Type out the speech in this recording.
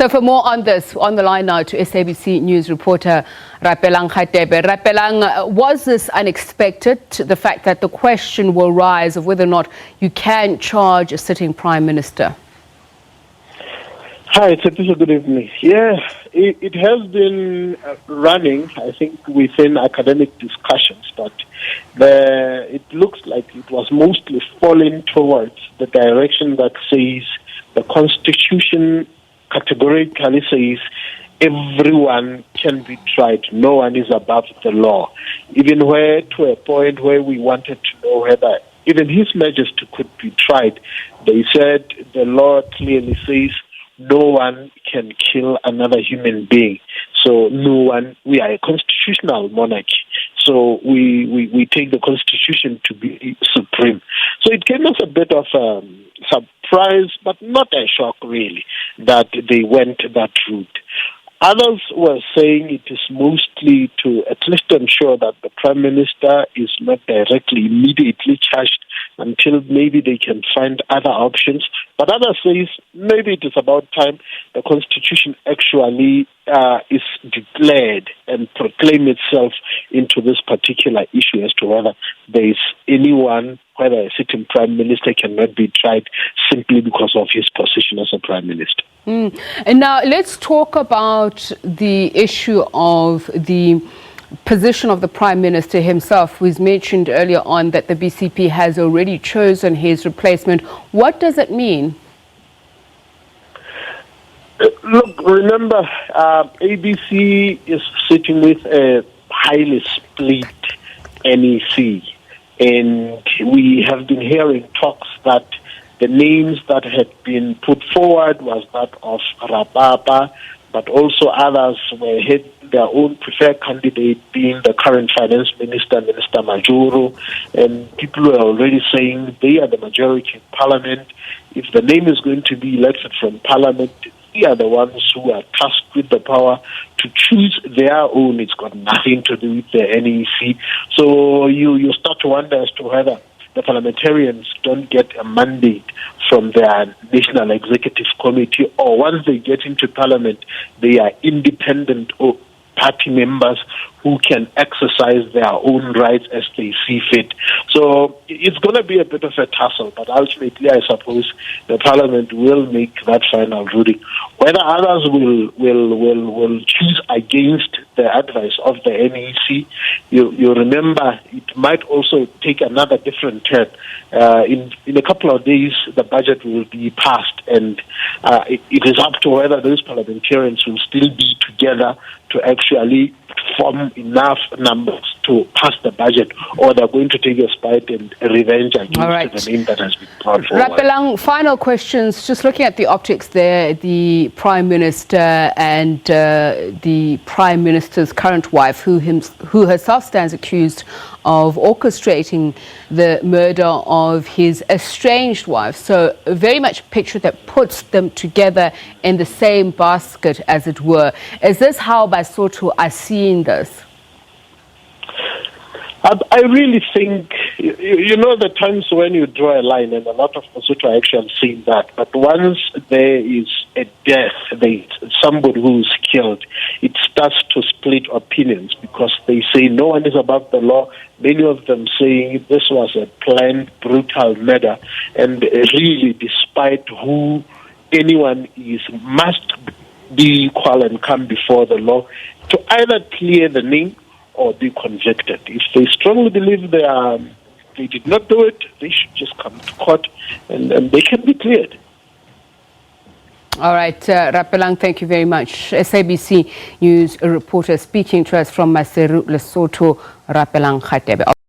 So for more on this, on the line now to SABC News reporter Rapapa. Rapapa, was this unexpected, the fact that the question will rise of whether or not you can charge a sitting Prime Minister? Hi, it's a good evening. Yeah, it has been running, I think, within academic discussions, but it looks like it was mostly falling towards the direction that says the Constitution categorically says everyone can be tried. No one is above the law. Even where to a point where we wanted to know whether even His Majesty could be tried, they said the law clearly says no one can kill another human being. So we are a constitutional monarchy. So we take the Constitution to be supreme. So it came as a bit of a surprise, but not a shock really, that they went that route. Others were saying it is mostly to at least ensure that the Prime Minister is not directly, immediately charged until maybe they can find other options. But others say maybe it is about time the Constitution actually is declared and proclaim itself into this particular issue as to whether there is anyone, whether a sitting Prime Minister cannot be tried simply because of his position as a Prime Minister. And now let's talk about the issue of the position of the Prime Minister himself, who's mentioned earlier on that the BCP has already chosen his replacement. What does it mean? Look, remember, ABC is sitting with a highly split NEC, and we have been hearing talks that the names that had been put forward was that of Rapapa, but also others had their own preferred candidate being the current finance minister, Minister Majoro, and people were already saying they are the majority in parliament. If the name is going to be elected from parliament, they are the ones who are tasked with the power to choose their own. It's got nothing to do with the NEC. So you start to wonder as to whether the parliamentarians don't get a mandate from their National Executive Committee, or once they get into parliament, they are independent party members who can exercise their own rights as they see fit. So it's going to be a bit of a tussle, but ultimately I suppose the parliament will make that final ruling. Whether others will choose against the advice of the NEC, you remember it might also take another different turn. In a couple of days, the budget will be passed, and it is up to whether those parliamentarians will still be together to actually form enough numbers to pass the budget, or they're going to take a spite and revenge against the name that has been brought forward. Rapapa, final questions. Just looking at the optics there, the Prime Minister and the Prime Minister's current wife, who herself stands accused of orchestrating the murder of his estranged wife. So very much a picture that puts them together in the same basket, as it were. Is this how Basotho are seeing this? I really think, the times when you draw a line, and a lot of Basotho are actually seeing that, but once there is a death, somebody who's killed, it starts to split opinions, because they say no one is above the law. Many of them saying this was a planned, brutal murder, and really, despite who anyone is, must be equal and come before the law to either clear the name or be convicted. If they strongly believe they did not do it, they should just come to court and they can be cleared. All right, Rapapa, thank you very much. SABC News reporter speaking to us from Maseru, Lesotho, Rapapa.